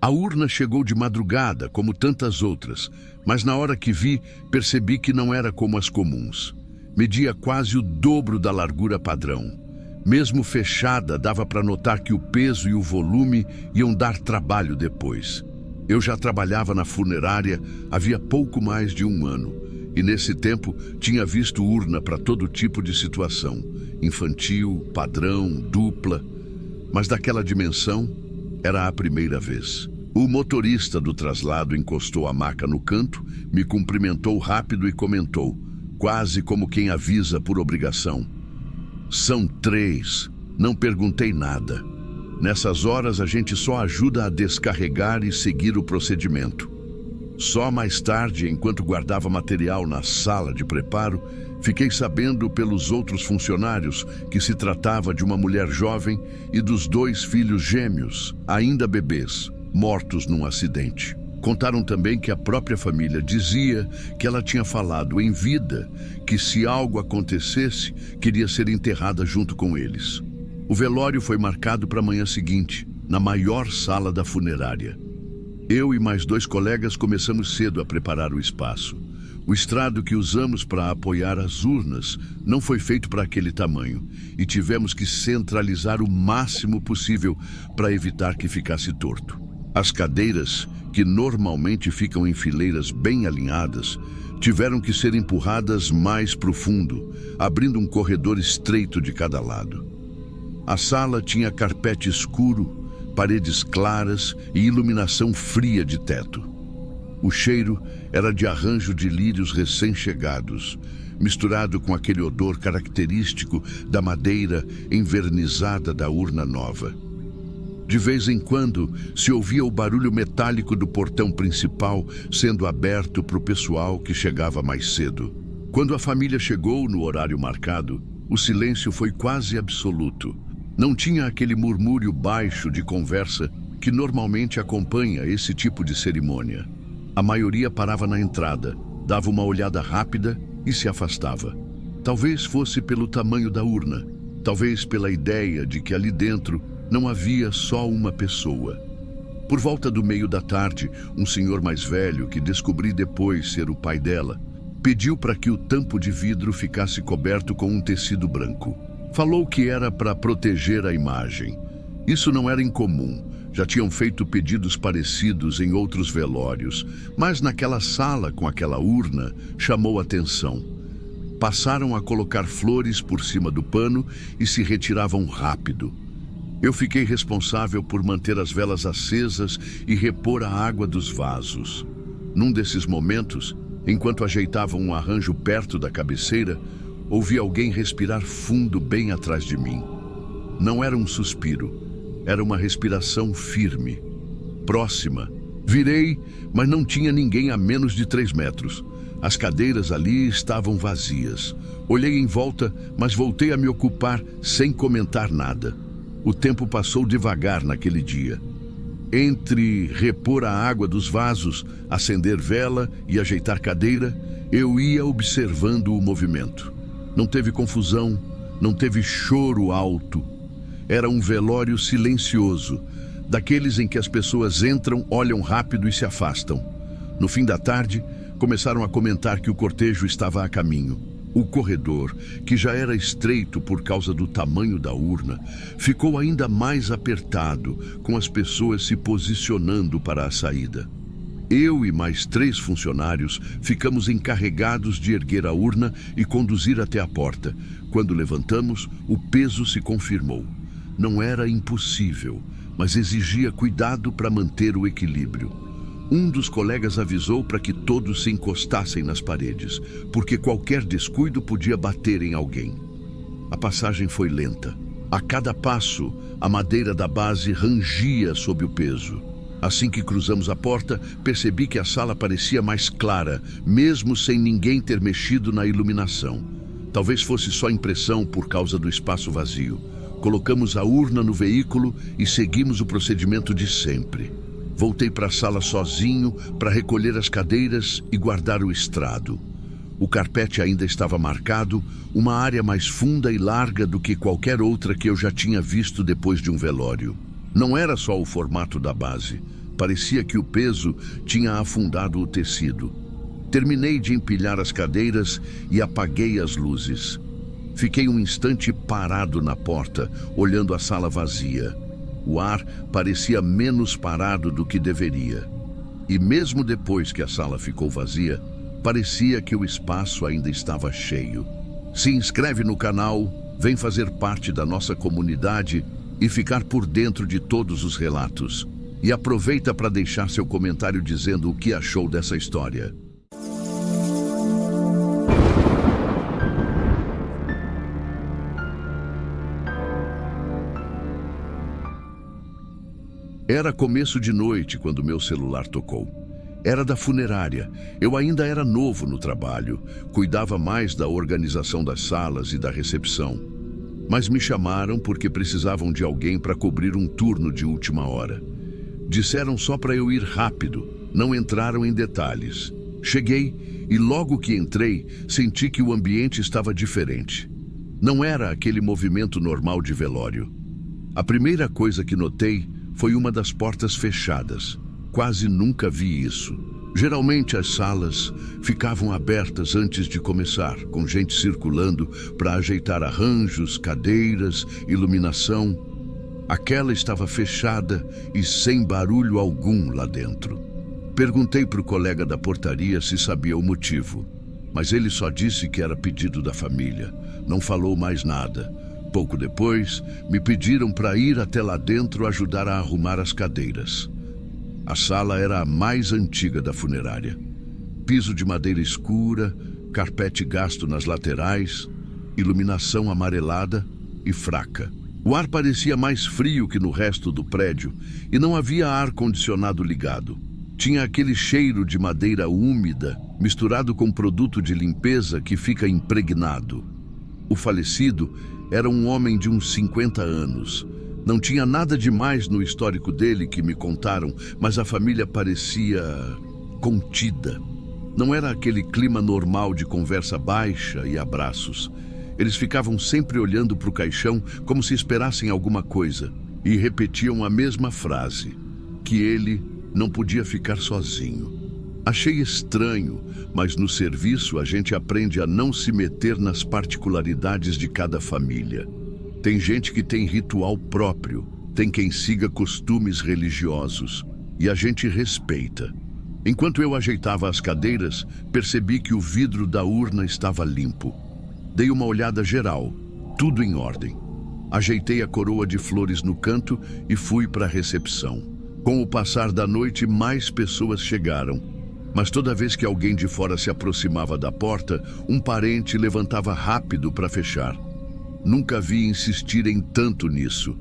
A urna chegou de madrugada, como tantas outras, mas na hora que vi, percebi que não era como as comuns. Media quase o dobro da largura padrão. Mesmo fechada, dava para notar que o peso e o volume iam dar trabalho depois. Eu já trabalhava na funerária havia pouco mais de 1 ano, e nesse tempo tinha visto urna para todo tipo de situação, infantil, padrão, dupla, mas daquela dimensão era a primeira vez. O motorista do traslado encostou a maca no canto, me cumprimentou rápido e comentou, quase como quem avisa por obrigação: "São 3, não perguntei nada. Nessas horas a gente só ajuda a descarregar e seguir o procedimento." Só mais tarde, enquanto guardava material na sala de preparo, fiquei sabendo pelos outros funcionários que se tratava de uma mulher jovem e dos 2 filhos gêmeos, ainda bebês, mortos num acidente. Contaram também que a própria família dizia que ela tinha falado em vida que se algo acontecesse, queria ser enterrada junto com eles. O velório foi marcado para a manhã seguinte, na maior sala da funerária. Eu e mais 2 colegas começamos cedo a preparar o espaço. O estrado que usamos para apoiar as urnas não foi feito para aquele tamanho e tivemos que centralizar o máximo possível para evitar que ficasse torto. As cadeiras, que normalmente ficam em fileiras bem alinhadas, tiveram que ser empurradas mais para o fundo, abrindo um corredor estreito de cada lado. A sala tinha carpete escuro, paredes claras e iluminação fria de teto. O cheiro era de arranjo de lírios recém-chegados, misturado com aquele odor característico da madeira envernizada da urna nova. De vez em quando, se ouvia o barulho metálico do portão principal sendo aberto para o pessoal que chegava mais cedo. Quando a família chegou no horário marcado, o silêncio foi quase absoluto. Não tinha aquele murmúrio baixo de conversa que normalmente acompanha esse tipo de cerimônia. A maioria parava na entrada, dava uma olhada rápida e se afastava. Talvez fosse pelo tamanho da urna, talvez pela ideia de que ali dentro não havia só uma pessoa. Por volta do meio da tarde, um senhor mais velho, que descobri depois ser o pai dela, pediu para que o tampo de vidro ficasse coberto com um tecido branco. Falou que era para proteger a imagem. Isso não era incomum. Já tinham feito pedidos parecidos em outros velórios, mas naquela sala com aquela urna chamou atenção. Passaram a colocar flores por cima do pano e se retiravam rápido. Eu fiquei responsável por manter as velas acesas e repor a água dos vasos. Num desses momentos, enquanto ajeitavam um arranjo perto da cabeceira, ouvi alguém respirar fundo bem atrás de mim. Não era um suspiro, era uma respiração firme, próxima. Virei, mas não tinha ninguém a menos de 3 metros. As cadeiras ali estavam vazias. Olhei em volta, mas voltei a me ocupar sem comentar nada. O tempo passou devagar naquele dia. Entre repor a água dos vasos, acender vela e ajeitar cadeira, eu ia observando o movimento. Não teve confusão, não teve choro alto. Era um velório silencioso, daqueles em que as pessoas entram, olham rápido e se afastam. No fim da tarde, começaram a comentar que o cortejo estava a caminho. O corredor, que já era estreito por causa do tamanho da urna, ficou ainda mais apertado, com as pessoas se posicionando para a saída. Eu e mais 3 funcionários ficamos encarregados de erguer a urna e conduzir até a porta. Quando levantamos, o peso se confirmou. Não era impossível, mas exigia cuidado para manter o equilíbrio. Um dos colegas avisou para que todos se encostassem nas paredes, porque qualquer descuido podia bater em alguém. A passagem foi lenta. A cada passo, a madeira da base rangia sob o peso. Assim que cruzamos a porta, percebi que a sala parecia mais clara, mesmo sem ninguém ter mexido na iluminação. Talvez fosse só impressão por causa do espaço vazio. Colocamos a urna no veículo e seguimos o procedimento de sempre. Voltei para a sala sozinho para recolher as cadeiras e guardar o estrado. O carpete ainda estava marcado, uma área mais funda e larga do que qualquer outra que eu já tinha visto depois de um velório. Não era só o formato da base, Parecia que o peso tinha afundado o tecido. Terminei de empilhar as cadeiras e apaguei as luzes. Fiquei um instante parado na porta, olhando a sala vazia. O ar parecia menos parado do que deveria. E mesmo depois que a sala ficou vazia, parecia que o espaço ainda estava cheio. Se inscreve no canal, vem fazer parte da nossa comunidade e ficar por dentro de todos os relatos. E aproveita para deixar seu comentário dizendo o que achou dessa história. Era começo de noite quando meu celular tocou. Era da funerária. Eu ainda era novo no trabalho, cuidava mais da organização das salas e da recepção. Mas me chamaram porque precisavam de alguém para cobrir um turno de última hora. Disseram só para eu ir rápido, não entraram em detalhes. Cheguei e logo que entrei, senti que o ambiente estava diferente. Não era aquele movimento normal de velório. A primeira coisa que notei foi uma das portas fechadas. Quase nunca vi isso. Geralmente as salas ficavam abertas antes de começar, com gente circulando para ajeitar arranjos, cadeiras, iluminação. Aquela estava fechada e sem barulho algum lá dentro. Perguntei para o colega da portaria se sabia o motivo, mas ele só disse que era pedido da família. Não falou mais nada. Pouco depois, me pediram para ir até lá dentro ajudar a arrumar as cadeiras. A sala era a mais antiga da funerária. Piso de madeira escura, carpete gasto nas laterais, iluminação amarelada e fraca. O ar parecia mais frio que no resto do prédio e não havia ar-condicionado ligado. Tinha aquele cheiro de madeira úmida, misturado com produto de limpeza que fica impregnado. O falecido era um homem de uns 50 anos. Não tinha nada demais no histórico dele que me contaram, mas a família parecia contida. Não era aquele clima normal de conversa baixa e abraços. Eles ficavam sempre olhando para o caixão como se esperassem alguma coisa e repetiam a mesma frase, que ele não podia ficar sozinho. Achei estranho, mas no serviço a gente aprende a não se meter nas particularidades de cada família. Tem gente que tem ritual próprio, tem quem siga costumes religiosos, e a gente respeita. Enquanto eu ajeitava as cadeiras, percebi que o vidro da urna estava limpo. Dei uma olhada geral, tudo em ordem. Ajeitei a coroa de flores no canto e fui para a recepção. Com o passar da noite, mais pessoas chegaram. Mas toda vez que alguém de fora se aproximava da porta, um parente levantava rápido para fechar. Nunca vi insistirem tanto nisso.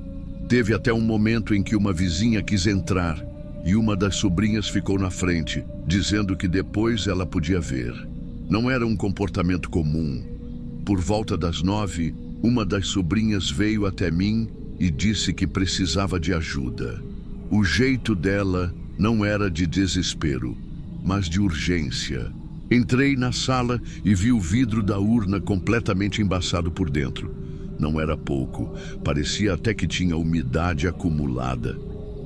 Teve até um momento em que uma vizinha quis entrar e uma das sobrinhas ficou na frente, dizendo que depois ela podia ver. Não era um comportamento comum. Por volta das 9, uma das sobrinhas veio até mim e disse que precisava de ajuda. O jeito dela não era de desespero, mas de urgência. Entrei na sala e vi o vidro da urna completamente embaçado por dentro. Não era pouco, parecia até que tinha umidade acumulada.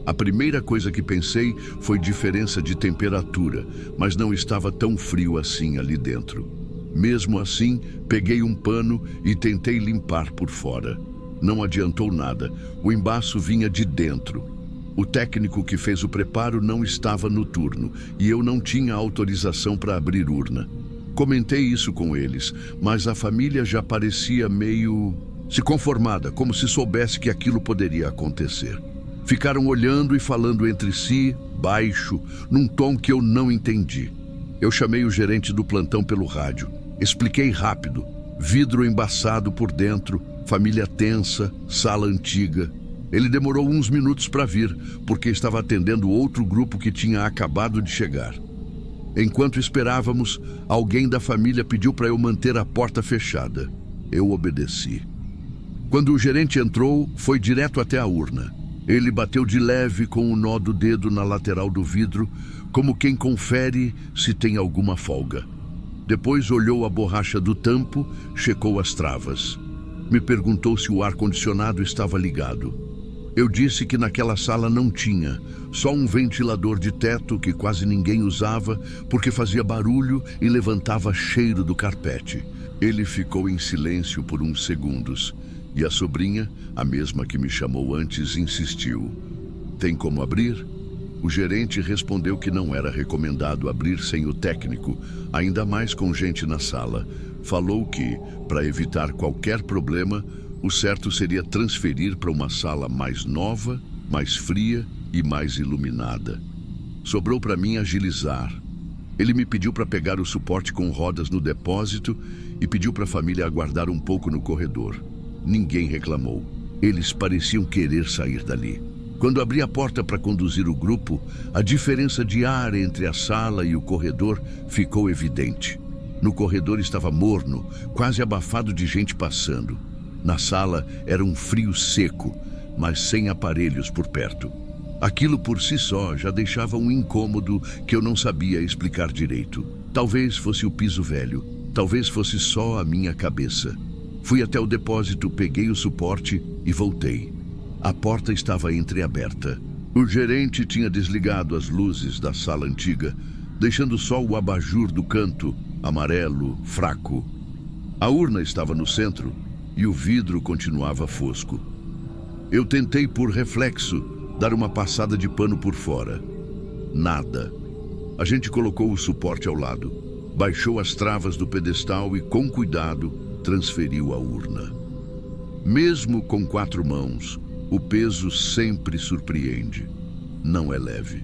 A primeira coisa que pensei foi diferença de temperatura, mas não estava tão frio assim ali dentro. Mesmo assim, peguei um pano e tentei limpar por fora. Não adiantou nada, o embaço vinha de dentro. O técnico que fez o preparo não estava no turno e eu não tinha autorização para abrir urna. Comentei isso com eles, mas a família já parecia meio se conformada, como se soubesse que aquilo poderia acontecer. Ficaram olhando e falando entre si, baixo, num tom que eu não entendi. Eu chamei o gerente do plantão pelo rádio. Expliquei rápido. Vidro embaçado por dentro, família tensa, sala antiga. Ele demorou uns minutos para vir, porque estava atendendo outro grupo que tinha acabado de chegar. Enquanto esperávamos, alguém da família pediu para eu manter a porta fechada. Eu obedeci. Quando o gerente entrou, foi direto até a urna. Ele bateu de leve com o nó do dedo na lateral do vidro, como quem confere se tem alguma folga. Depois olhou a borracha do tampo, checou as travas. Me perguntou se o ar-condicionado estava ligado. Eu disse que naquela sala não tinha, só um ventilador de teto que quase ninguém usava porque fazia barulho e levantava cheiro do carpete. Ele ficou em silêncio por uns segundos e a sobrinha, a mesma que me chamou antes, insistiu. Tem como abrir? O gerente respondeu que não era recomendado abrir sem o técnico, ainda mais com gente na sala. Falou que, para evitar qualquer problema, o certo seria transferir para uma sala mais nova, mais fria e mais iluminada. Sobrou para mim agilizar. Ele me pediu para pegar o suporte com rodas no depósito e pediu para a família aguardar um pouco no corredor. Ninguém reclamou. Eles pareciam querer sair dali. Quando abri a porta para conduzir o grupo, a diferença de ar entre a sala e o corredor ficou evidente. No corredor estava morno, quase abafado de gente passando. Na sala era um frio seco, mas sem aparelhos por perto. Aquilo por si só já deixava um incômodo que eu não sabia explicar direito. Talvez fosse o piso velho, talvez fosse só a minha cabeça. Fui até o depósito, peguei o suporte e voltei. A porta estava entreaberta. O gerente tinha desligado as luzes da sala antiga, deixando só o abajur do canto, amarelo, fraco. A urna estava no centro e o vidro continuava fosco. Eu tentei, por reflexo, dar uma passada de pano por fora. Nada. A gente colocou o suporte ao lado, baixou as travas do pedestal e, com cuidado, transferiu a urna. Mesmo com 4 mãos, o peso sempre surpreende. Não é leve.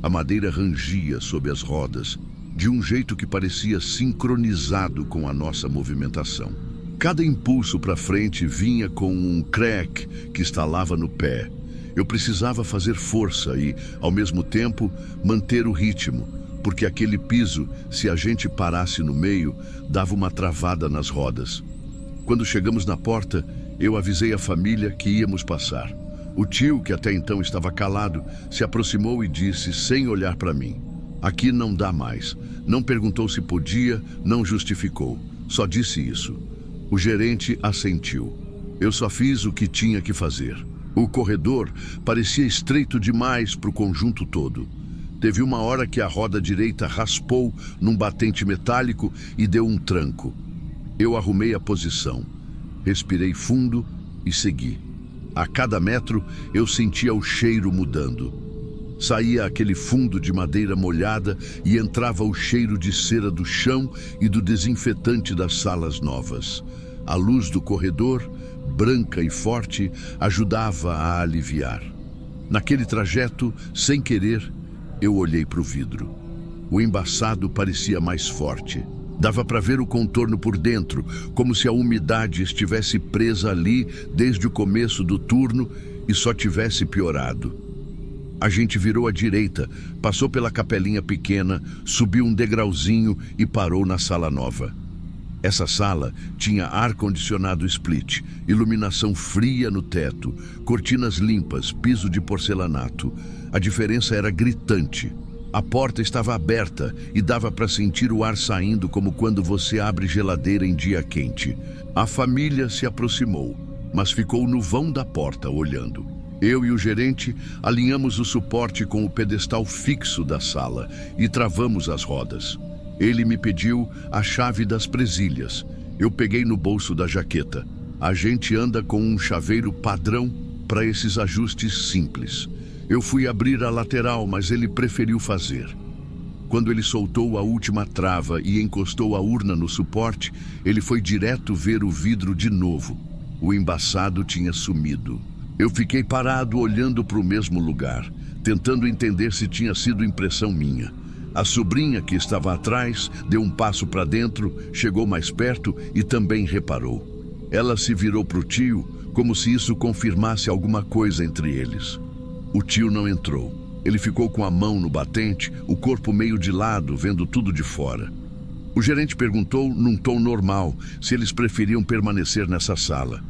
A madeira rangia sob as rodas, de um jeito que parecia sincronizado com a nossa movimentação. Cada impulso para frente vinha com um crack que estalava no pé. Eu precisava fazer força e, ao mesmo tempo, manter o ritmo, porque aquele piso, se a gente parasse no meio, dava uma travada nas rodas. Quando chegamos na porta, eu avisei a família que íamos passar. O tio, que até então estava calado, se aproximou e disse, sem olhar para mim: aqui não dá mais. Não perguntou se podia, não justificou. Só disse isso. O gerente assentiu. Eu só fiz o que tinha que fazer. O corredor parecia estreito demais para o conjunto todo. Teve uma hora que a roda direita raspou num batente metálico e deu um tranco. Eu arrumei a posição. Respirei fundo e segui. A cada metro eu sentia o cheiro mudando. Saía aquele fundo de madeira molhada e entrava o cheiro de cera do chão e do desinfetante das salas novas. A luz do corredor, branca e forte, ajudava a aliviar. Naquele trajeto, sem querer, eu olhei para o vidro. O embaçado parecia mais forte. Dava para ver o contorno por dentro, como se a umidade estivesse presa ali desde o começo do turno e só tivesse piorado. A gente virou à direita, passou pela capelinha pequena, subiu um degrauzinho e parou na sala nova. Essa sala tinha ar-condicionado split, iluminação fria no teto, cortinas limpas, piso de porcelanato. A diferença era gritante. A porta estava aberta e dava para sentir o ar saindo como quando você abre geladeira em dia quente. A família se aproximou, mas ficou no vão da porta olhando. Eu e o gerente alinhamos o suporte com o pedestal fixo da sala e travamos as rodas. Ele me pediu a chave das presilhas. Eu peguei no bolso da jaqueta. A gente anda com um chaveiro padrão para esses ajustes simples. Eu fui abrir a lateral, mas ele preferiu fazer. Quando ele soltou a última trava e encostou a urna no suporte, ele foi direto ver o vidro de novo. O embaçado tinha sumido. Eu fiquei parado olhando para o mesmo lugar, tentando entender se tinha sido impressão minha. A sobrinha, que estava atrás, deu um passo para dentro, chegou mais perto e também reparou. Ela se virou para o tio, como se isso confirmasse alguma coisa entre eles. O tio não entrou. Ele ficou com a mão no batente, o corpo meio de lado, vendo tudo de fora. O gerente perguntou, num tom normal, se eles preferiam permanecer nessa sala.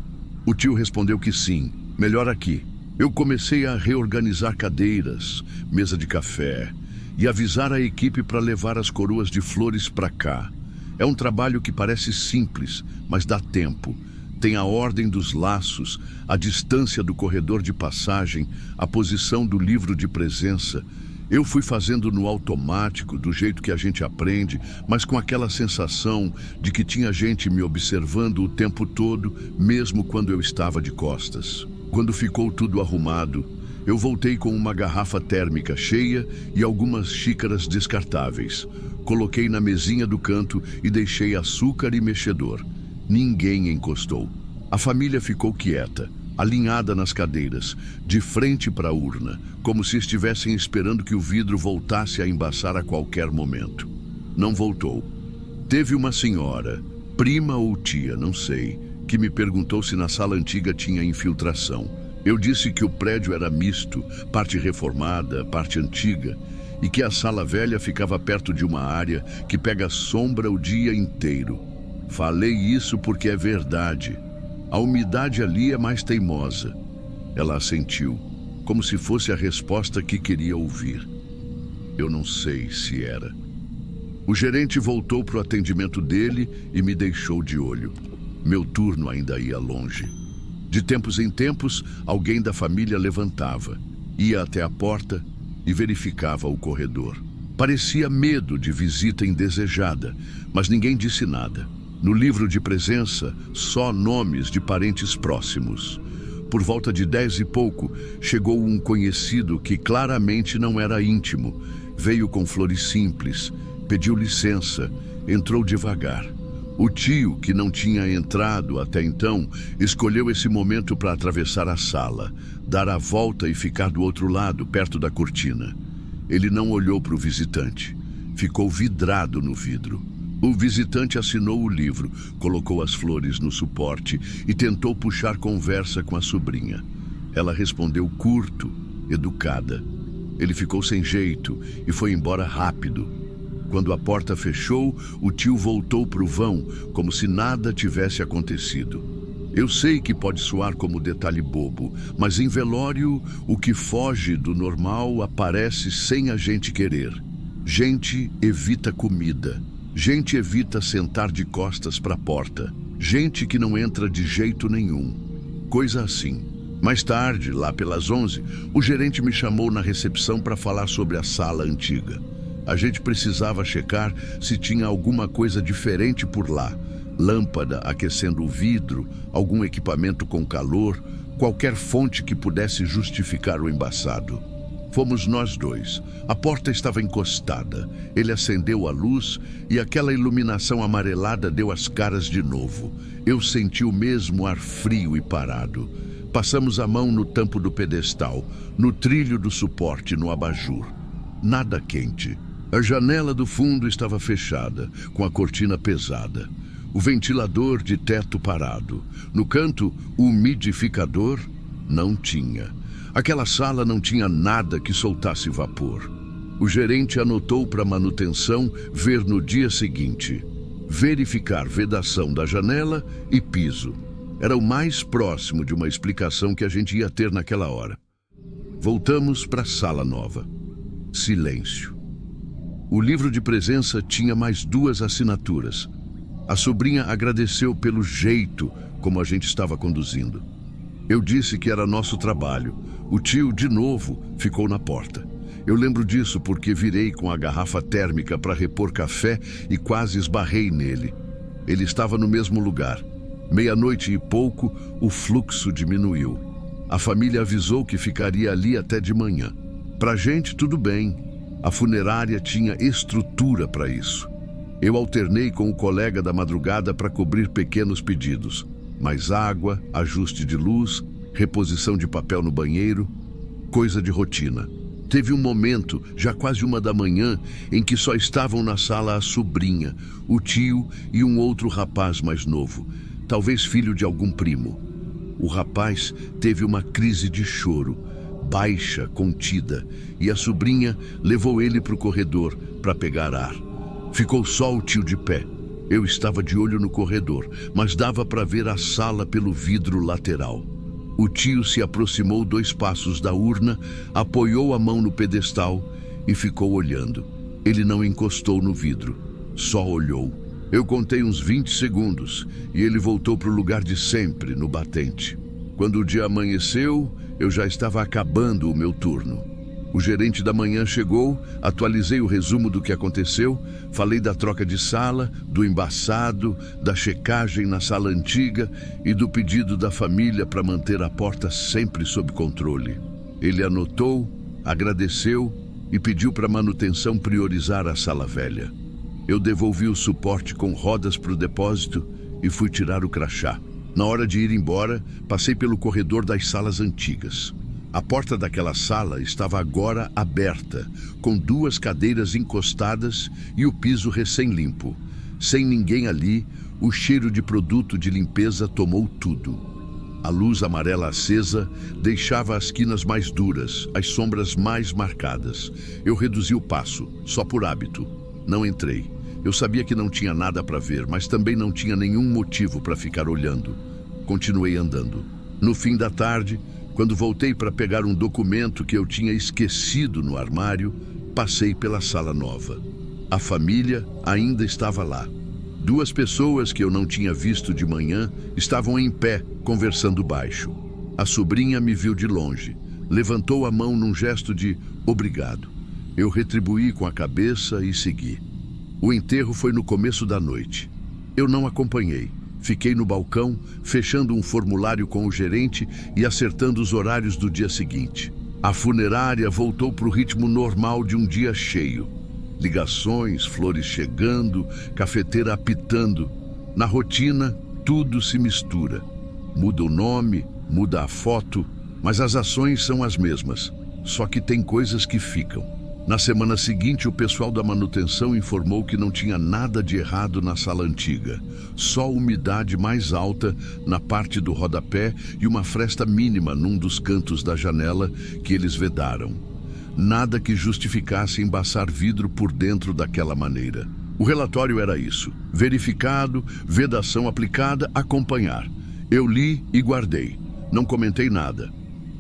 O tio respondeu que sim, melhor aqui. Eu comecei a reorganizar cadeiras, mesa de café, e avisar a equipe para levar as coroas de flores para cá. É um trabalho que parece simples, mas dá tempo. Tem a ordem dos laços, a distância do corredor de passagem, a posição do livro de presença. Eu fui fazendo no automático, do jeito que a gente aprende, mas com aquela sensação de que tinha gente me observando o tempo todo, mesmo quando eu estava de costas. Quando ficou tudo arrumado, eu voltei com uma garrafa térmica cheia e algumas xícaras descartáveis. Coloquei na mesinha do canto e deixei açúcar e mexedor. Ninguém encostou. A família ficou quieta, alinhada nas cadeiras, de frente para a urna, como se estivessem esperando que o vidro voltasse a embaçar a qualquer momento. Não voltou. Teve uma senhora, prima ou tia, não sei, que me perguntou se na sala antiga tinha infiltração. Eu disse que o prédio era misto, parte reformada, parte antiga, e que a sala velha ficava perto de uma área que pega sombra o dia inteiro. Falei isso porque é verdade. A umidade ali é mais teimosa. Ela assentiu, como se fosse a resposta que queria ouvir. Eu não sei se era. O gerente voltou para o atendimento dele e me deixou de olho. Meu turno ainda ia longe. De tempos em tempos, alguém da família levantava, ia até a porta e verificava o corredor. Parecia medo de visita indesejada, mas ninguém disse nada. No livro de presença, só nomes de parentes próximos. Por volta de 10 e pouco, chegou um conhecido que claramente não era íntimo. Veio com flores simples, pediu licença, entrou devagar. O tio, que não tinha entrado até então, escolheu esse momento para atravessar a sala, dar a volta e ficar do outro lado, perto da cortina. Ele não olhou para o visitante. Ficou vidrado no vidro. O visitante assinou o livro, colocou as flores no suporte e tentou puxar conversa com a sobrinha. Ela respondeu curto, educada. Ele ficou sem jeito e foi embora rápido. Quando a porta fechou, o tio voltou para o vão, como se nada tivesse acontecido. Eu sei que pode soar como detalhe bobo, mas em velório, o que foge do normal aparece sem a gente querer. Gente evita comida. Gente evita sentar de costas para a porta. Gente que não entra de jeito nenhum. Coisa assim. Mais tarde, lá pelas 11, o gerente me chamou na recepção para falar sobre a sala antiga. A gente precisava checar se tinha alguma coisa diferente por lá. Lâmpada aquecendo o vidro, algum equipamento com calor, qualquer fonte que pudesse justificar o embaçado. Fomos nós dois. A porta estava encostada. Ele acendeu a luz e aquela iluminação amarelada deu as caras de novo. Eu senti o mesmo ar frio e parado. Passamos a mão no tampo do pedestal, no trilho do suporte, no abajur. Nada quente. A janela do fundo estava fechada, com a cortina pesada. O ventilador de teto parado. No canto, o umidificador não tinha. Aquela sala não tinha nada que soltasse vapor. O gerente anotou para manutenção ver no dia seguinte. Verificar vedação da janela e piso. Era o mais próximo de uma explicação que a gente ia ter naquela hora. Voltamos para a sala nova. Silêncio. O livro de presença tinha mais 2 assinaturas. A sobrinha agradeceu pelo jeito como a gente estava conduzindo. Eu disse que era nosso trabalho. O tio, de novo, ficou na porta. Eu lembro disso porque virei com a garrafa térmica para repor café e quase esbarrei nele. Ele estava no mesmo lugar. 00:30 e pouco, o fluxo diminuiu. A família avisou que ficaria ali até de manhã. Pra gente, tudo bem. A funerária tinha estrutura para isso. Eu alternei com o colega da madrugada para cobrir pequenos pedidos. Mais água, ajuste de luz, reposição de papel no banheiro, coisa de rotina. Teve um momento, já quase 1 da manhã, em que só estavam na sala a sobrinha, o tio e um outro rapaz mais novo, talvez filho de algum primo. O rapaz teve uma crise de choro, baixa, contida, e a sobrinha levou ele para o corredor para pegar ar. Ficou só o tio de pé. Eu estava de olho no corredor, mas dava para ver a sala pelo vidro lateral. O tio se aproximou 2 passos da urna, apoiou a mão no pedestal e ficou olhando. Ele não encostou no vidro, só olhou. Eu contei uns 20 segundos e ele voltou para o lugar de sempre, no batente. Quando o dia amanheceu, eu já estava acabando o meu turno. O gerente da manhã chegou, atualizei o resumo do que aconteceu, falei da troca de sala, do embaçado, da checagem na sala antiga e do pedido da família para manter a porta sempre sob controle. Ele anotou, agradeceu e pediu para a manutenção priorizar a sala velha. Eu devolvi o suporte com rodas para o depósito e fui tirar o crachá. Na hora de ir embora, passei pelo corredor das salas antigas. A porta daquela sala estava agora aberta, com 2 cadeiras encostadas e o piso recém-limpo. Sem ninguém ali, o cheiro de produto de limpeza tomou tudo. A luz amarela acesa deixava as quinas mais duras, as sombras mais marcadas. Eu reduzi o passo, só por hábito. Não entrei. Eu sabia que não tinha nada para ver, mas também não tinha nenhum motivo para ficar olhando. Continuei andando. No fim da tarde, quando voltei para pegar um documento que eu tinha esquecido no armário, passei pela sala nova. A família ainda estava lá. 2 pessoas que eu não tinha visto de manhã estavam em pé, conversando baixo. A sobrinha me viu de longe. Levantou a mão num gesto de obrigado. Eu retribuí com a cabeça e segui. O enterro foi no começo da noite. Eu não acompanhei. Fiquei no balcão, fechando um formulário com o gerente e acertando os horários do dia seguinte. A funerária voltou para o ritmo normal de um dia cheio. Ligações, flores chegando, cafeteira apitando. Na rotina, tudo se mistura. Muda o nome, muda a foto, mas as ações são as mesmas. Só que tem coisas que ficam. Na semana seguinte, o pessoal da manutenção informou que não tinha nada de errado na sala antiga. Só umidade mais alta na parte do rodapé e uma fresta mínima num dos cantos da janela que eles vedaram. Nada que justificasse embaçar vidro por dentro daquela maneira. O relatório era isso: verificado, vedação aplicada, acompanhar. Eu li e guardei. Não comentei nada.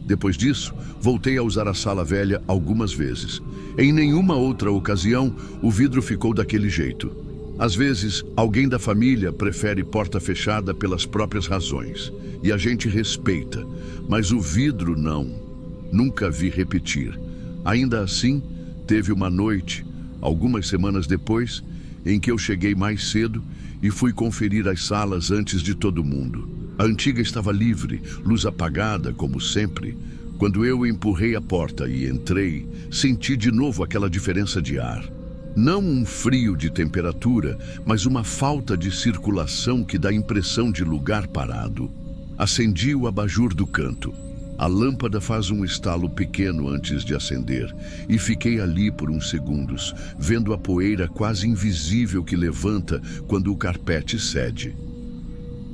Depois disso, voltei a usar a sala velha algumas vezes. Em nenhuma outra ocasião, o vidro ficou daquele jeito. Às vezes, alguém da família prefere porta fechada pelas próprias razões. E a gente respeita. Mas o vidro não. Nunca vi repetir. Ainda assim, teve uma noite, algumas semanas depois, em que eu cheguei mais cedo e fui conferir as salas antes de todo mundo. A antiga estava livre, luz apagada, como sempre. Quando eu empurrei a porta e entrei, senti de novo aquela diferença de ar. Não um frio de temperatura, mas uma falta de circulação que dá impressão de lugar parado. Acendi o abajur do canto. A lâmpada faz um estalo pequeno antes de acender, e fiquei ali por uns segundos, vendo a poeira quase invisível que levanta quando o carpete cede.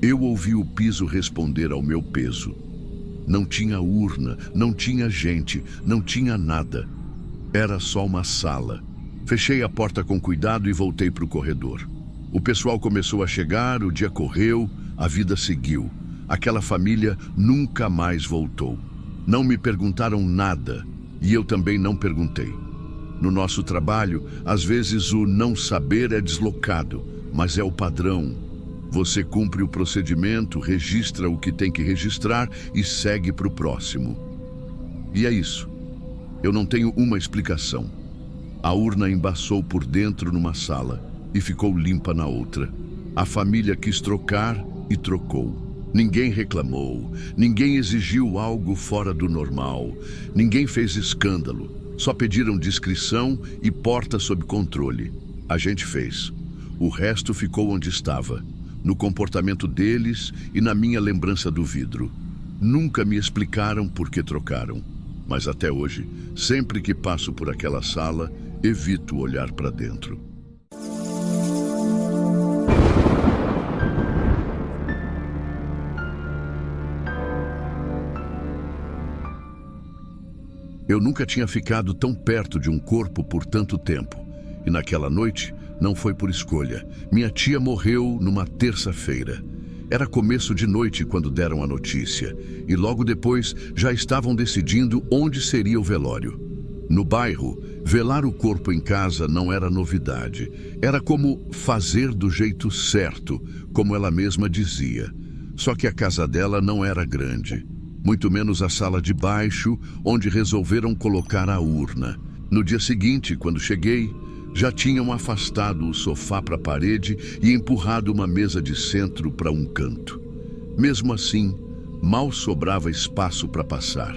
Eu ouvi o piso responder ao meu peso. Não tinha urna, não tinha gente, não tinha nada. Era só uma sala. Fechei a porta com cuidado e voltei para o corredor. O pessoal começou a chegar, o dia correu, a vida seguiu. Aquela família nunca mais voltou. Não me perguntaram nada e eu também não perguntei. No nosso trabalho, às vezes o não saber é deslocado, mas é o padrão. Você cumpre o procedimento, registra o que tem que registrar e segue para o próximo. E é isso. Eu não tenho uma explicação. A urna embaçou por dentro numa sala e ficou limpa na outra. A família quis trocar e trocou. Ninguém reclamou, ninguém exigiu algo fora do normal, ninguém fez escândalo. Só pediram discrição e porta sob controle. A gente fez. O resto ficou onde estava. No comportamento deles e na minha lembrança do vidro. Nunca me explicaram por que trocaram, mas até hoje, sempre que passo por aquela sala, evito olhar para dentro. Eu nunca tinha ficado tão perto de um corpo por tanto tempo, e naquela noite não foi por escolha. Minha tia morreu numa terça-feira. Era começo de noite quando deram a notícia, e logo depois já estavam decidindo onde seria o velório. No bairro, velar o corpo em casa não era novidade. Era como fazer do jeito certo, como ela mesma dizia. Só que a casa dela não era grande, muito menos a sala de baixo, onde resolveram colocar a urna. No dia seguinte, quando cheguei, já tinham afastado o sofá para a parede e empurrado uma mesa de centro para um canto. Mesmo assim, mal sobrava espaço para passar.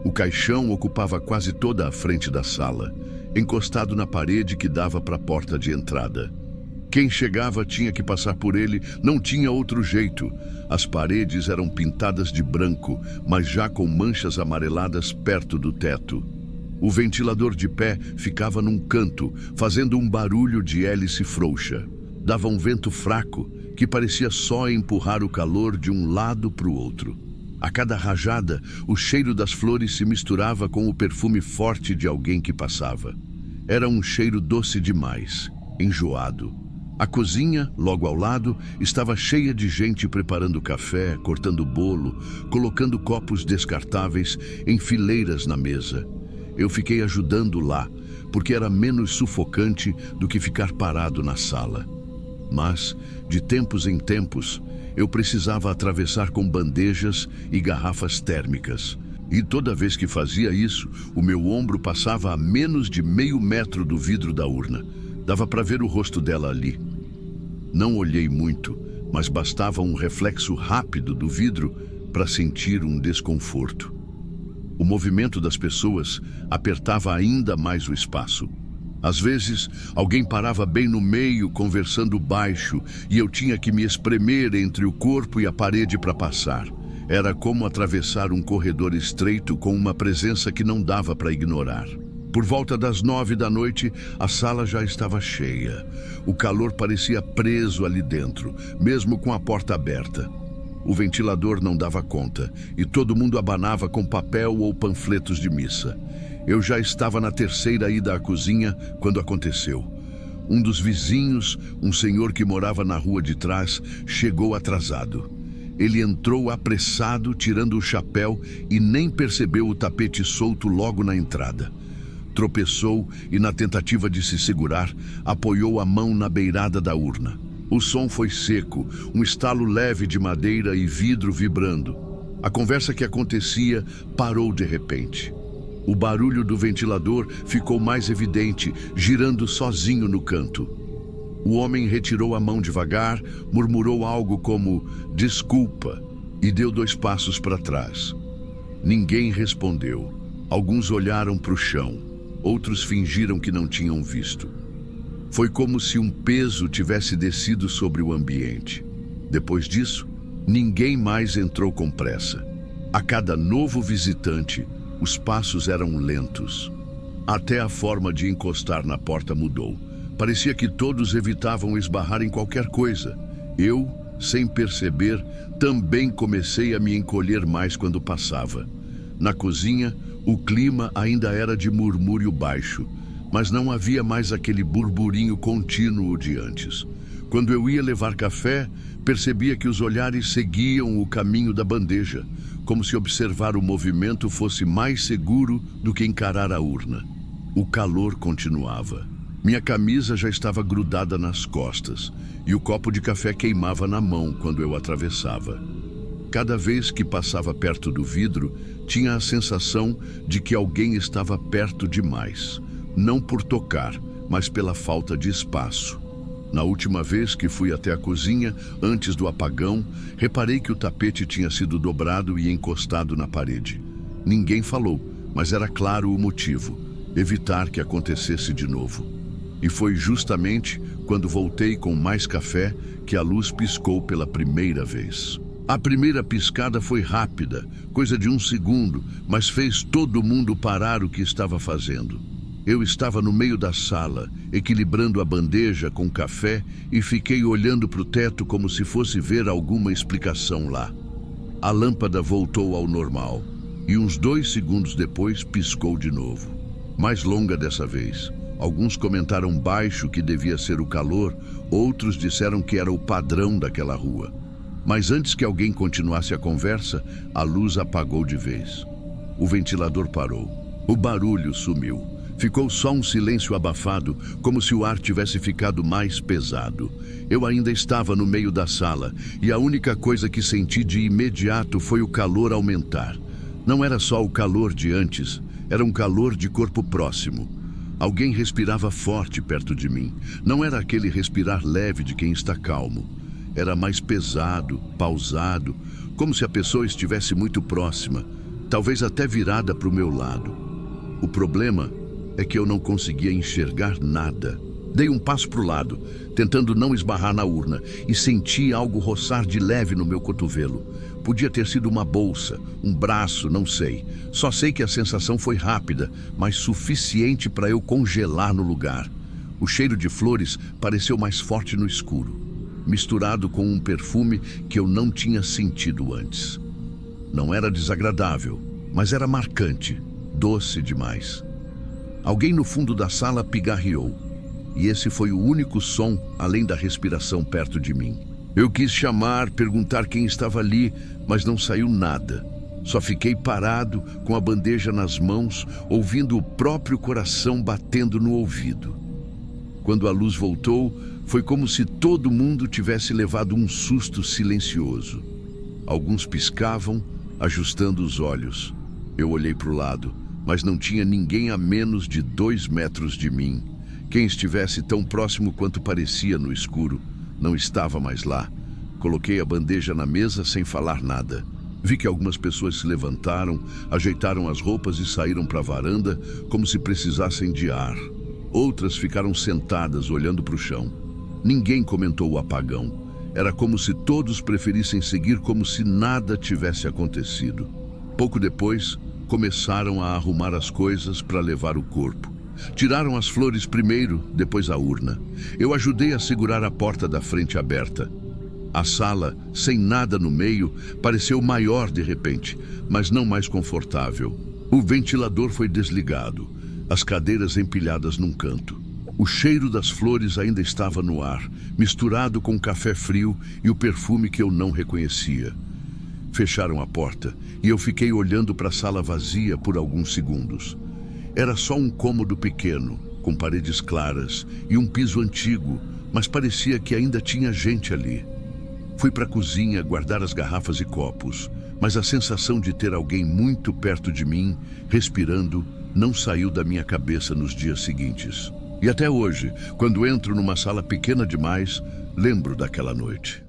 O caixão ocupava quase toda a frente da sala, encostado na parede que dava para a porta de entrada. Quem chegava tinha que passar por ele, não tinha outro jeito. As paredes eram pintadas de branco, mas já com manchas amareladas perto do teto. O ventilador de pé ficava num canto, fazendo um barulho de hélice frouxa. Dava um vento fraco, que parecia só empurrar o calor de um lado para o outro. A cada rajada, o cheiro das flores se misturava com o perfume forte de alguém que passava. Era um cheiro doce demais, enjoado. A cozinha, logo ao lado, estava cheia de gente preparando café, cortando bolo, colocando copos descartáveis em fileiras na mesa. Eu fiquei ajudando lá, porque era menos sufocante do que ficar parado na sala. Mas, de tempos em tempos, eu precisava atravessar com bandejas e garrafas térmicas. E toda vez que fazia isso, o meu ombro passava a menos de meio metro do vidro da urna. Dava para ver o rosto dela ali. Não olhei muito, mas bastava um reflexo rápido do vidro para sentir um desconforto. O movimento das pessoas apertava ainda mais o espaço. Às vezes, alguém parava bem no meio, conversando baixo, e eu tinha que me espremer entre o corpo e a parede para passar. Era como atravessar um corredor estreito com uma presença que não dava para ignorar. Por volta das 9 da noite, a sala já estava cheia. O calor parecia preso ali dentro, mesmo com a porta aberta. O ventilador não dava conta, e todo mundo abanava com papel ou panfletos de missa. Eu já estava na terceira ida à cozinha quando aconteceu. Um dos vizinhos, um senhor que morava na rua de trás, chegou atrasado. Ele entrou apressado, tirando o chapéu, e nem percebeu o tapete solto logo na entrada. Tropeçou e, na tentativa de se segurar, apoiou a mão na beirada da urna. O som foi seco, um estalo leve de madeira e vidro vibrando. A conversa que acontecia parou de repente. O barulho do ventilador ficou mais evidente, girando sozinho no canto. O homem retirou a mão devagar, murmurou algo como "desculpa" e deu 2 passos para trás. Ninguém respondeu. Alguns olharam para o chão, outros fingiram que não tinham visto. Foi como se um peso tivesse descido sobre o ambiente. Depois disso, ninguém mais entrou com pressa. A cada novo visitante, os passos eram lentos. Até a forma de encostar na porta mudou. Parecia que todos evitavam esbarrar em qualquer coisa. Eu, sem perceber, também comecei a me encolher mais quando passava. Na cozinha, o clima ainda era de murmúrio baixo, mas não havia mais aquele burburinho contínuo de antes. Quando eu ia levar café, percebia que os olhares seguiam o caminho da bandeja, como se observar o movimento fosse mais seguro do que encarar a urna. O calor continuava. Minha camisa já estava grudada nas costas e o copo de café queimava na mão quando eu atravessava. Cada vez que passava perto do vidro, tinha a sensação de que alguém estava perto demais. Não por tocar, mas pela falta de espaço. Na última vez que fui até a cozinha, antes do apagão, reparei que o tapete tinha sido dobrado e encostado na parede. Ninguém falou, mas era claro o motivo: evitar que acontecesse de novo. E foi justamente quando voltei com mais café que a luz piscou pela primeira vez. A primeira piscada foi rápida, coisa de 1 segundo, mas fez todo mundo parar o que estava fazendo. Eu estava no meio da sala, equilibrando a bandeja com café e fiquei olhando para o teto como se fosse ver alguma explicação lá. A lâmpada voltou ao normal e uns 2 segundos depois piscou de novo. Mais longa dessa vez. Alguns comentaram baixo que devia ser o calor, outros disseram que era o padrão daquela rua. Mas antes que alguém continuasse a conversa, a luz apagou de vez. O ventilador parou. O barulho sumiu. Ficou só um silêncio abafado, como se o ar tivesse ficado mais pesado. Eu ainda estava no meio da sala, e a única coisa que senti de imediato foi o calor aumentar. Não era só o calor de antes, era um calor de corpo próximo. Alguém respirava forte perto de mim. Não era aquele respirar leve de quem está calmo. Era mais pesado, pausado, como se a pessoa estivesse muito próxima, talvez até virada para o meu lado. O problema é que eu não conseguia enxergar nada. Dei um passo para o lado, tentando não esbarrar na urna, e senti algo roçar de leve no meu cotovelo. Podia ter sido uma bolsa, um braço, não sei. Só sei que a sensação foi rápida, mas suficiente para eu congelar no lugar. O cheiro de flores pareceu mais forte no escuro, misturado com um perfume que eu não tinha sentido antes. Não era desagradável, mas era marcante, doce demais. Alguém no fundo da sala pigarreou, e esse foi o único som além da respiração perto de mim. Eu quis chamar, perguntar quem estava ali, mas não saiu nada. Só fiquei parado, com a bandeja nas mãos, ouvindo o próprio coração batendo no ouvido. Quando a luz voltou, foi como se todo mundo tivesse levado um susto silencioso. Alguns piscavam, ajustando os olhos. Eu olhei para o lado, mas não tinha ninguém a menos de 2 metros de mim. Quem estivesse tão próximo quanto parecia no escuro, não estava mais lá. Coloquei a bandeja na mesa sem falar nada. Vi que algumas pessoas se levantaram, ajeitaram as roupas e saíram para a varanda como se precisassem de ar. Outras ficaram sentadas olhando para o chão. Ninguém comentou o apagão. Era como se todos preferissem seguir como se nada tivesse acontecido. Pouco depois, começaram a arrumar as coisas para levar o corpo. Tiraram as flores primeiro, depois a urna. Eu ajudei a segurar a porta da frente aberta. A sala, sem nada no meio, pareceu maior de repente, mas não mais confortável. O ventilador foi desligado, as cadeiras empilhadas num canto. O cheiro das flores ainda estava no ar, misturado com café frio e o perfume que eu não reconhecia. Fecharam a porta e eu fiquei olhando para a sala vazia por alguns segundos. Era só um cômodo pequeno, com paredes claras e um piso antigo, mas parecia que ainda tinha gente ali. Fui para a cozinha guardar as garrafas e copos, mas a sensação de ter alguém muito perto de mim, respirando, não saiu da minha cabeça nos dias seguintes. E até hoje, quando entro numa sala pequena demais, lembro daquela noite.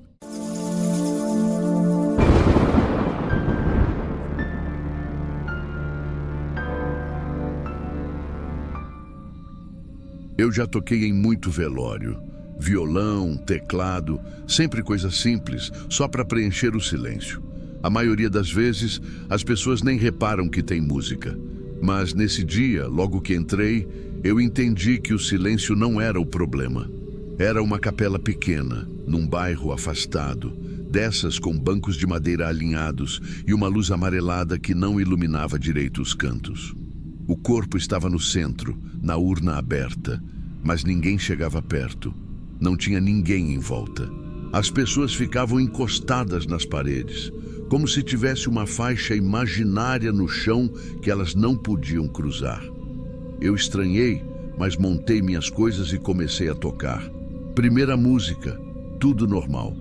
Eu já toquei em muito velório. Violão, teclado, sempre coisa simples, só para preencher o silêncio. A maioria das vezes, as pessoas nem reparam que tem música. Mas nesse dia, logo que entrei, eu entendi que o silêncio não era o problema. Era uma capela pequena, num bairro afastado, dessas com bancos de madeira alinhados e uma luz amarelada que não iluminava direito os cantos. O corpo estava no centro, na urna aberta, mas ninguém chegava perto. Não tinha ninguém em volta. As pessoas ficavam encostadas nas paredes, como se tivesse uma faixa imaginária no chão que elas não podiam cruzar. Eu estranhei, mas montei minhas coisas e comecei a tocar. Primeira música, tudo normal.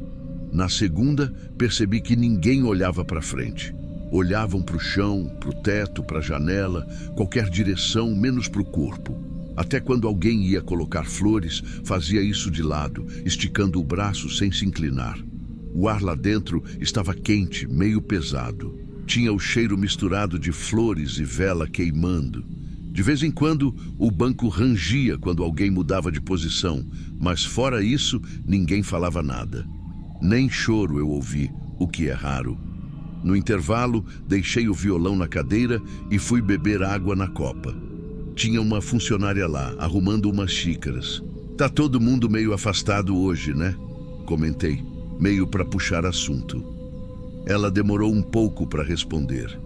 Na segunda, percebi que ninguém olhava para frente. Olhavam para o chão, para o teto, para a janela, qualquer direção, menos para o corpo. Até quando alguém ia colocar flores, fazia isso de lado, esticando o braço sem se inclinar. O ar lá dentro estava quente, meio pesado. Tinha o cheiro misturado de flores e vela queimando. De vez em quando, o banco rangia quando alguém mudava de posição, mas fora isso, ninguém falava nada. Nem choro eu ouvi, o que é raro. No intervalo, deixei o violão na cadeira e fui beber água na copa. Tinha uma funcionária lá, arrumando umas xícaras. Tá todo mundo meio afastado hoje, né? Comentei, meio para puxar assunto. Ela demorou um pouco para responder.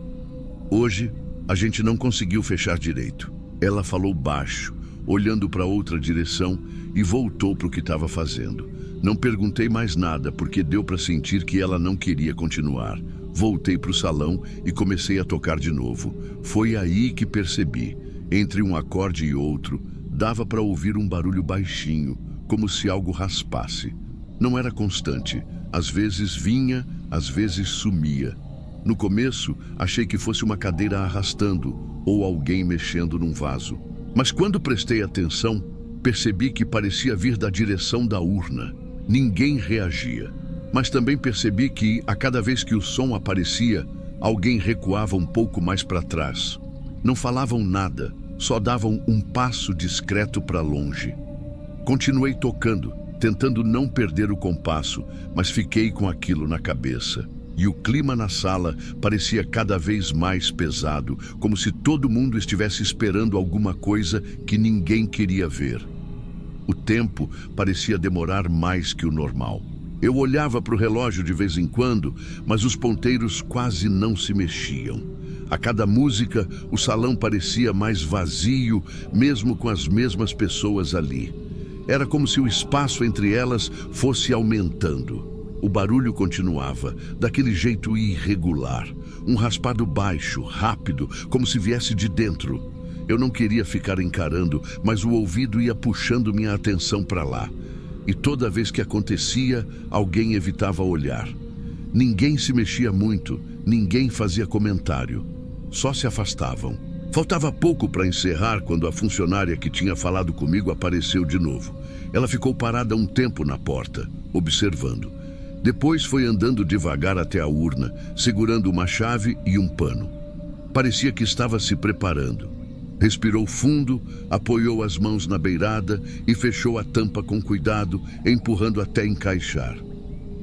Hoje, a gente não conseguiu fechar direito. Ela falou baixo, olhando para outra direção e voltou para o que estava fazendo. Não perguntei mais nada porque deu para sentir que ela não queria continuar. Voltei para o salão e comecei a tocar de novo. Foi aí que percebi, entre um acorde e outro, dava para ouvir um barulho baixinho, como se algo raspasse. Não era constante, às vezes vinha, às vezes sumia. No começo, achei que fosse uma cadeira arrastando ou alguém mexendo num vaso. Mas quando prestei atenção, percebi que parecia vir da direção da urna. Ninguém reagia. Mas também percebi que, a cada vez que o som aparecia, alguém recuava um pouco mais para trás. Não falavam nada, só davam um passo discreto para longe. Continuei tocando, tentando não perder o compasso, mas fiquei com aquilo na cabeça. E o clima na sala parecia cada vez mais pesado, como se todo mundo estivesse esperando alguma coisa que ninguém queria ver. O tempo parecia demorar mais que o normal. Eu olhava para o relógio de vez em quando, mas os ponteiros quase não se mexiam. A cada música, o salão parecia mais vazio, mesmo com as mesmas pessoas ali. Era como se o espaço entre elas fosse aumentando. O barulho continuava, daquele jeito irregular. Um raspado baixo, rápido, como se viesse de dentro. Eu não queria ficar encarando, mas o ouvido ia puxando minha atenção para lá. E toda vez que acontecia, alguém evitava olhar. Ninguém se mexia muito, ninguém fazia comentário. Só se afastavam. Faltava pouco para encerrar quando a funcionária que tinha falado comigo apareceu de novo. Ela ficou parada um tempo na porta, observando. Depois foi andando devagar até a urna, segurando uma chave e um pano. Parecia que estava se preparando. Respirou fundo, apoiou as mãos na beirada e fechou a tampa com cuidado, empurrando até encaixar.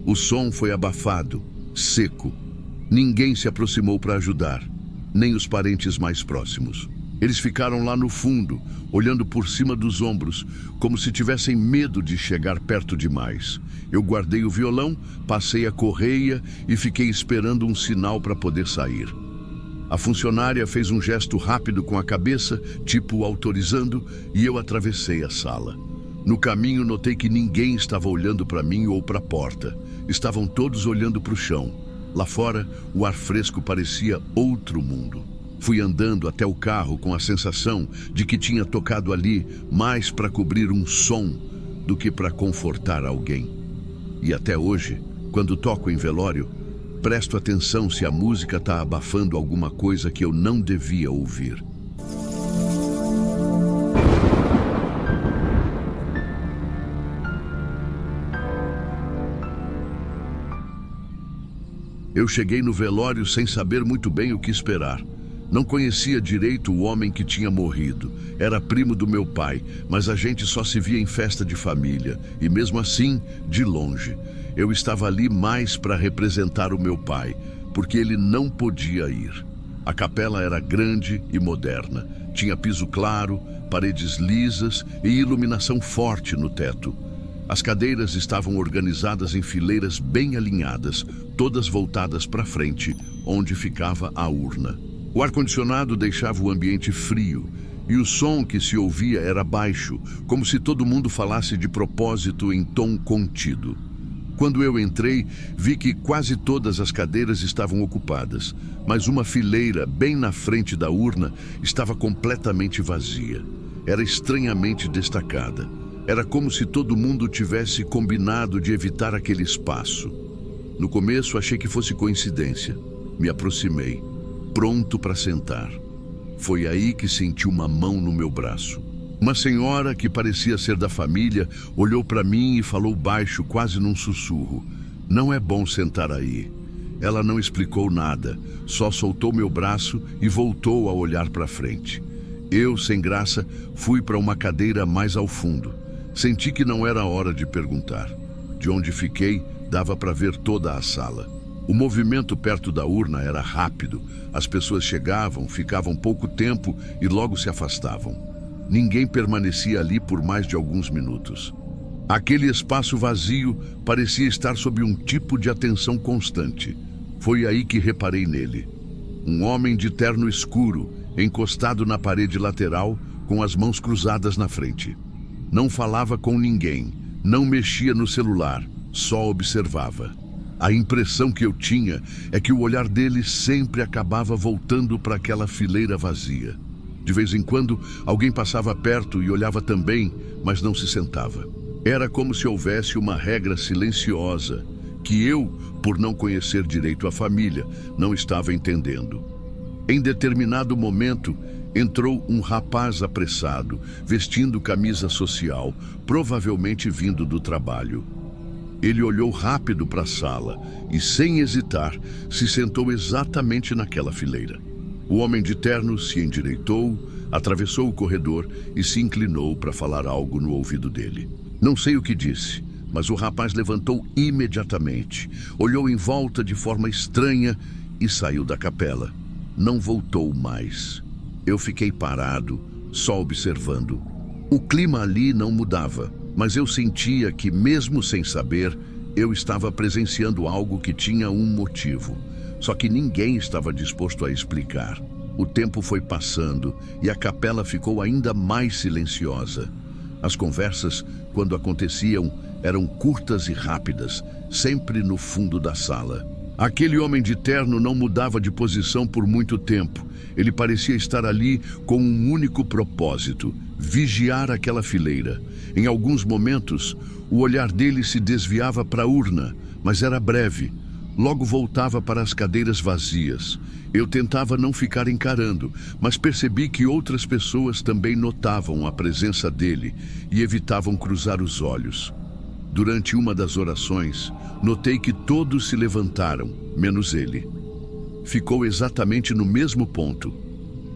O som foi abafado, seco. Ninguém se aproximou para ajudar, nem os parentes mais próximos. Eles ficaram lá no fundo, olhando por cima dos ombros, como se tivessem medo de chegar perto demais. Eu guardei o violão, passei a correia e fiquei esperando um sinal para poder sair. A funcionária fez um gesto rápido com a cabeça, tipo autorizando, e eu atravessei a sala. No caminho, notei que ninguém estava olhando para mim ou para a porta. Estavam todos olhando para o chão. Lá fora, o ar fresco parecia outro mundo. Fui andando até o carro com a sensação de que tinha tocado ali mais para cobrir um som do que para confortar alguém. E até hoje, quando toco em velório, presto atenção se a música está abafando alguma coisa que eu não devia ouvir. Eu cheguei no velório sem saber muito bem o que esperar. Não conhecia direito o homem que tinha morrido. Era primo do meu pai, mas a gente só se via em festa de família, e mesmo assim, de longe. Eu estava ali mais para representar o meu pai, porque ele não podia ir. A capela era grande e moderna. Tinha piso claro, paredes lisas e iluminação forte no teto. As cadeiras estavam organizadas em fileiras bem alinhadas, todas voltadas para frente, onde ficava a urna. O ar-condicionado deixava o ambiente frio, e o som que se ouvia era baixo, como se todo mundo falasse de propósito em tom contido. Quando eu entrei, vi que quase todas as cadeiras estavam ocupadas, mas uma fileira bem na frente da urna estava completamente vazia. Era estranhamente destacada. Era como se todo mundo tivesse combinado de evitar aquele espaço. No começo, achei que fosse coincidência. Me aproximei, pronto para sentar. Foi aí que senti uma mão no meu braço. Uma senhora, que parecia ser da família, olhou para mim e falou baixo, quase num sussurro. "Não é bom sentar aí." Ela não explicou nada, só soltou meu braço e voltou a olhar para frente. Eu, sem graça, fui para uma cadeira mais ao fundo. Senti que não era hora de perguntar. De onde fiquei, dava para ver toda a sala. O movimento perto da urna era rápido. As pessoas chegavam, ficavam pouco tempo e logo se afastavam. Ninguém permanecia ali por mais de alguns minutos. Aquele espaço vazio parecia estar sob um tipo de atenção constante. Foi aí que reparei nele. Um homem de terno escuro, encostado na parede lateral, com as mãos cruzadas na frente. Não falava com ninguém, não mexia no celular, só observava. A impressão que eu tinha é que o olhar dele sempre acabava voltando para aquela fileira vazia. De vez em quando, alguém passava perto e olhava também, mas não se sentava. Era como se houvesse uma regra silenciosa, que eu, por não conhecer direito a família, não estava entendendo. Em determinado momento, entrou um rapaz apressado, vestindo camisa social, provavelmente vindo do trabalho. Ele olhou rápido para a sala e, sem hesitar, se sentou exatamente naquela fileira. O homem de terno se endireitou, atravessou o corredor e se inclinou para falar algo no ouvido dele. Não sei o que disse, mas o rapaz levantou imediatamente, olhou em volta de forma estranha e saiu da capela. Não voltou mais. Eu fiquei parado, só observando. O clima ali não mudava, mas eu sentia que, mesmo sem saber, eu estava presenciando algo que tinha um motivo. Só que ninguém estava disposto a explicar. O tempo foi passando e a capela ficou ainda mais silenciosa. As conversas, quando aconteciam, eram curtas e rápidas, sempre no fundo da sala. Aquele homem de terno não mudava de posição por muito tempo. Ele parecia estar ali com um único propósito: vigiar aquela fileira. Em alguns momentos, o olhar dele se desviava para a urna, mas era breve. Logo voltava para as cadeiras vazias. Eu tentava não ficar encarando, mas percebi que outras pessoas também notavam a presença dele e evitavam cruzar os olhos. Durante uma das orações, notei que todos se levantaram, menos ele. Ficou exatamente no mesmo ponto,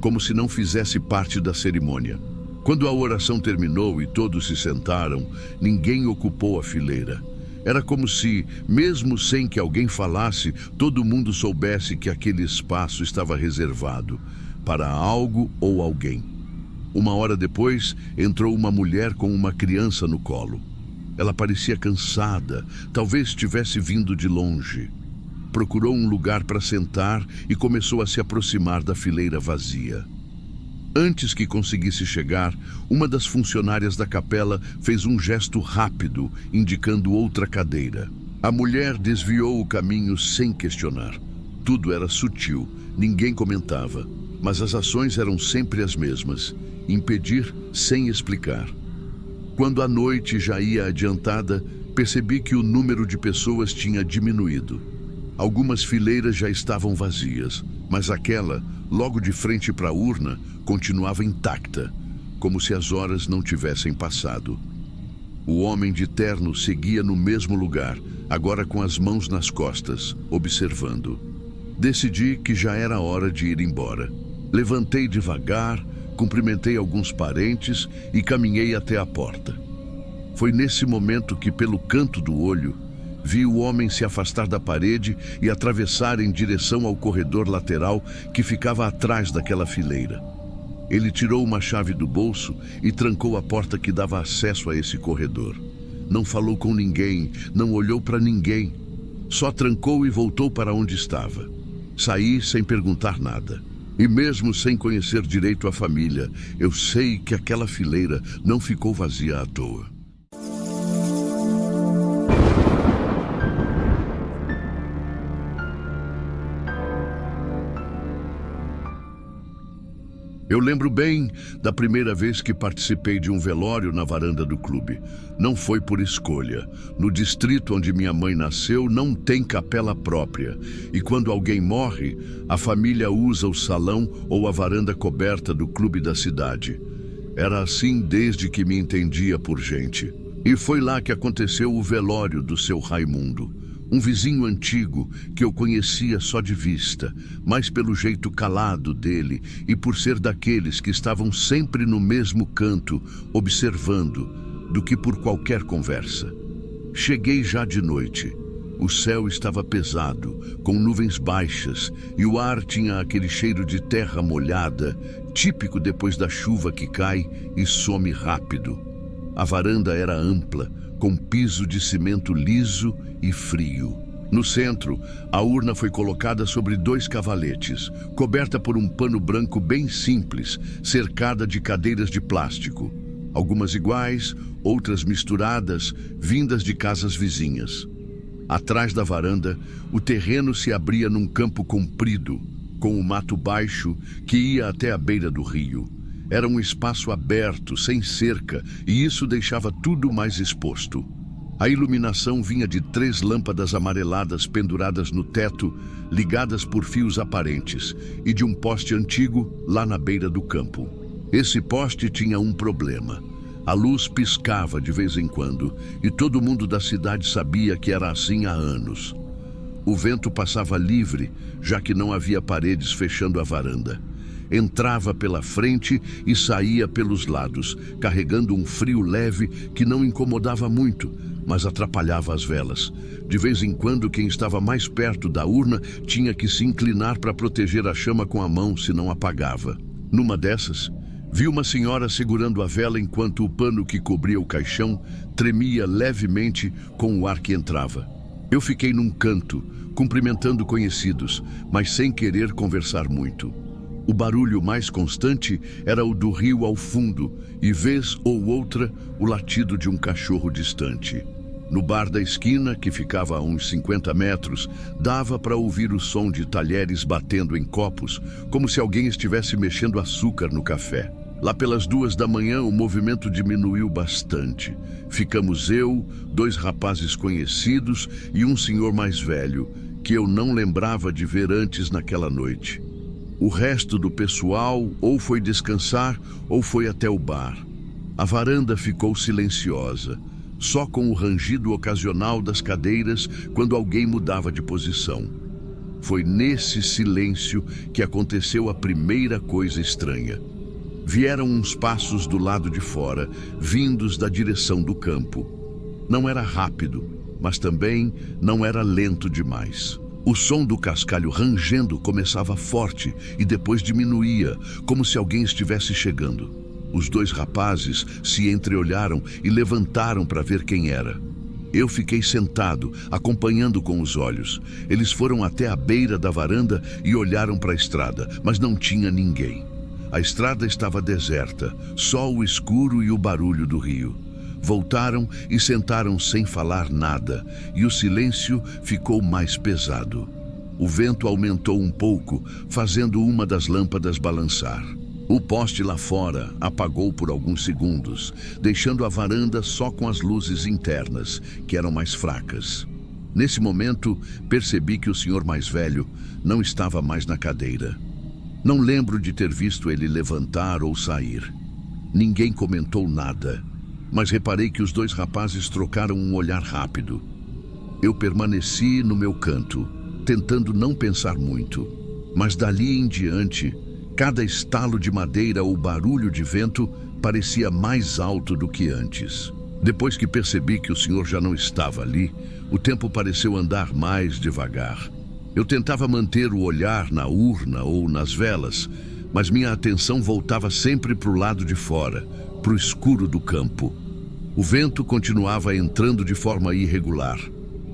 como se não fizesse parte da cerimônia. Quando a oração terminou e todos se sentaram, ninguém ocupou a fileira. Era como se, mesmo sem que alguém falasse, todo mundo soubesse que aquele espaço estava reservado para algo ou alguém. Uma hora depois, entrou uma mulher com uma criança no colo. Ela parecia cansada, talvez tivesse vindo de longe. Procurou um lugar para sentar e começou a se aproximar da fileira vazia. Antes que conseguisse chegar, uma das funcionárias da capela fez um gesto rápido, indicando outra cadeira. A mulher desviou o caminho sem questionar. Tudo era sutil, ninguém comentava, mas as ações eram sempre as mesmas: impedir sem explicar. Quando a noite já ia adiantada, percebi que o número de pessoas tinha diminuído. Algumas fileiras já estavam vazias, mas aquela, logo de frente para a urna, continuava intacta, como se as horas não tivessem passado. O homem de terno seguia no mesmo lugar, agora com as mãos nas costas, observando. Decidi que já era hora de ir embora. Levantei devagar, cumprimentei alguns parentes e caminhei até a porta. Foi nesse momento que, pelo canto do olho, vi o homem se afastar da parede e atravessar em direção ao corredor lateral que ficava atrás daquela fileira. Ele tirou uma chave do bolso e trancou a porta que dava acesso a esse corredor. Não falou com ninguém, não olhou para ninguém. Só trancou e voltou para onde estava. Saí sem perguntar nada. E mesmo sem conhecer direito a família, eu sei que aquela fileira não ficou vazia à toa. Eu lembro bem da primeira vez que participei de um velório na varanda do clube. Não foi por escolha. No distrito onde minha mãe nasceu não tem capela própria. E quando alguém morre, a família usa o salão ou a varanda coberta do clube da cidade. Era assim desde que me entendia por gente. E foi lá que aconteceu o velório do seu Raimundo. Um vizinho antigo que eu conhecia só de vista, mas pelo jeito calado dele e por ser daqueles que estavam sempre no mesmo canto, observando, do que por qualquer conversa. Cheguei já de noite. O céu estava pesado, com nuvens baixas, e o ar tinha aquele cheiro de terra molhada, típico depois da chuva que cai e some rápido. A varanda era ampla, com piso de cimento liso e frio. No centro, a urna foi colocada sobre 2 cavaletes, coberta por um pano branco bem simples, cercada de cadeiras de plástico. Algumas iguais, outras misturadas, vindas de casas vizinhas. Atrás da varanda, o terreno se abria num campo comprido, com o mato baixo que ia até a beira do rio. Era um espaço aberto, sem cerca, e isso deixava tudo mais exposto. A iluminação vinha de 3 lâmpadas amareladas penduradas no teto, ligadas por fios aparentes, e de um poste antigo lá na beira do campo. Esse poste tinha um problema. A luz piscava de vez em quando, e todo mundo da cidade sabia que era assim há anos. O vento passava livre, já que não havia paredes fechando a varanda. Entrava pela frente e saía pelos lados, carregando um frio leve que não incomodava muito, mas atrapalhava as velas. De vez em quando, quem estava mais perto da urna tinha que se inclinar para proteger a chama com a mão, senão apagava. Numa dessas, vi uma senhora segurando a vela enquanto o pano que cobria o caixão tremia levemente com o ar que entrava. Eu fiquei num canto, cumprimentando conhecidos, mas sem querer conversar muito. O barulho mais constante era o do rio ao fundo e, vez ou outra, o latido de um cachorro distante. No bar da esquina, que ficava a uns 50 metros, dava para ouvir o som de talheres batendo em copos, como se alguém estivesse mexendo açúcar no café. Lá pelas 2 da manhã, o movimento diminuiu bastante. Ficamos eu, 2 rapazes conhecidos e um senhor mais velho, que eu não lembrava de ver antes naquela noite. O resto do pessoal ou foi descansar ou foi até o bar. A varanda ficou silenciosa, só com o rangido ocasional das cadeiras quando alguém mudava de posição. Foi nesse silêncio que aconteceu a primeira coisa estranha. Vieram uns passos do lado de fora, vindos da direção do campo. Não era rápido, mas também não era lento demais. O som do cascalho rangendo começava forte e depois diminuía, como se alguém estivesse chegando. Os 2 rapazes se entreolharam e levantaram para ver quem era. Eu fiquei sentado, acompanhando com os olhos. Eles foram até a beira da varanda e olharam para a estrada, mas não tinha ninguém. A estrada estava deserta, só o escuro e o barulho do rio. Voltaram e sentaram sem falar nada, e o silêncio ficou mais pesado. O vento aumentou um pouco, fazendo uma das lâmpadas balançar. O poste lá fora apagou por alguns segundos, deixando a varanda só com as luzes internas, que eram mais fracas. Nesse momento, percebi que o senhor mais velho não estava mais na cadeira. Não lembro de ter visto ele levantar ou sair. Ninguém comentou nada, mas reparei que os 2 rapazes trocaram um olhar rápido. Eu permaneci no meu canto, tentando não pensar muito, mas dali em diante, cada estalo de madeira ou barulho de vento parecia mais alto do que antes. Depois que percebi que o senhor já não estava ali, o tempo pareceu andar mais devagar. Eu tentava manter o olhar na urna ou nas velas, mas minha atenção voltava sempre para o lado de fora, para o escuro do campo. O vento continuava entrando de forma irregular,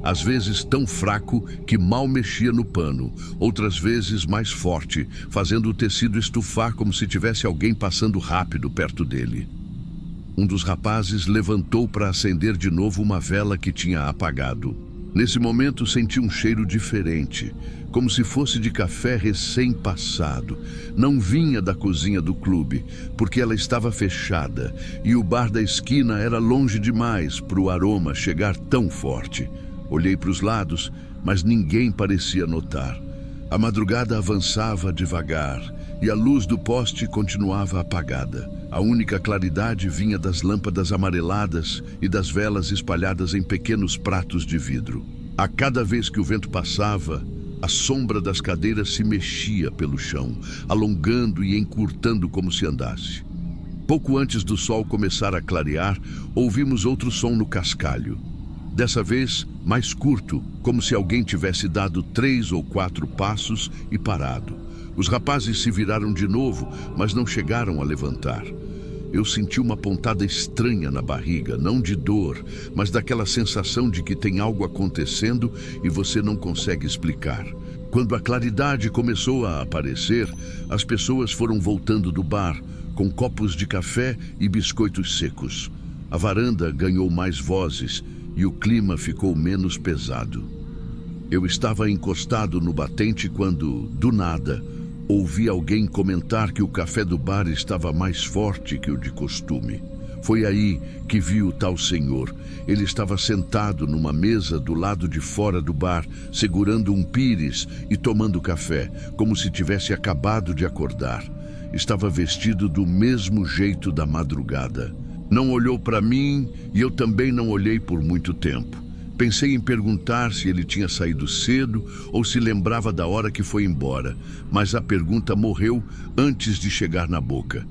às vezes tão fraco que mal mexia no pano, outras vezes mais forte, fazendo o tecido estufar como se tivesse alguém passando rápido perto dele. Um dos rapazes levantou para acender de novo uma vela que tinha apagado. Nesse momento senti um cheiro diferente, como se fosse de café recém-passado. Não vinha da cozinha do clube, porque ela estava fechada, e o bar da esquina era longe demais para o aroma chegar tão forte. Olhei para os lados, mas ninguém parecia notar. A madrugada avançava devagar, e a luz do poste continuava apagada. A única claridade vinha das lâmpadas amareladas e das velas espalhadas em pequenos pratos de vidro. A cada vez que o vento passava, a sombra das cadeiras se mexia pelo chão, alongando e encurtando como se andasse. Pouco antes do sol começar a clarear, ouvimos outro som no cascalho. Dessa vez, mais curto, como se alguém tivesse dado 3 ou 4 passos e parado. Os rapazes se viraram de novo, mas não chegaram a levantar. Eu senti uma pontada estranha na barriga, não de dor, mas daquela sensação de que tem algo acontecendo e você não consegue explicar. Quando a claridade começou a aparecer, as pessoas foram voltando do bar, com copos de café e biscoitos secos. A varanda ganhou mais vozes, e o clima ficou menos pesado. Eu estava encostado no batente quando, do nada, ouvi alguém comentar que o café do bar estava mais forte que o de costume. Foi aí que vi o tal senhor. Ele estava sentado numa mesa do lado de fora do bar, segurando um pires e tomando café, como se tivesse acabado de acordar. Estava vestido do mesmo jeito da madrugada. Não olhou para mim e eu também não olhei por muito tempo. Pensei em perguntar se ele tinha saído cedo ou se lembrava da hora que foi embora, mas a pergunta morreu antes de chegar na boca.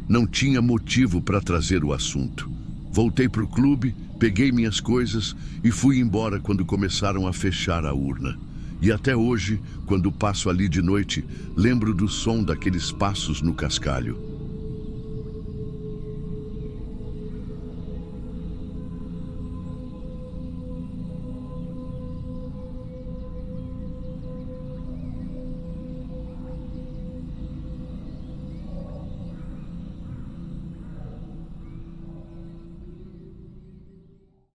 Não tinha motivo para trazer o assunto. Voltei para o clube, peguei minhas coisas e fui embora quando começaram a fechar a urna. E até hoje, quando passo ali de noite, lembro do som daqueles passos no cascalho.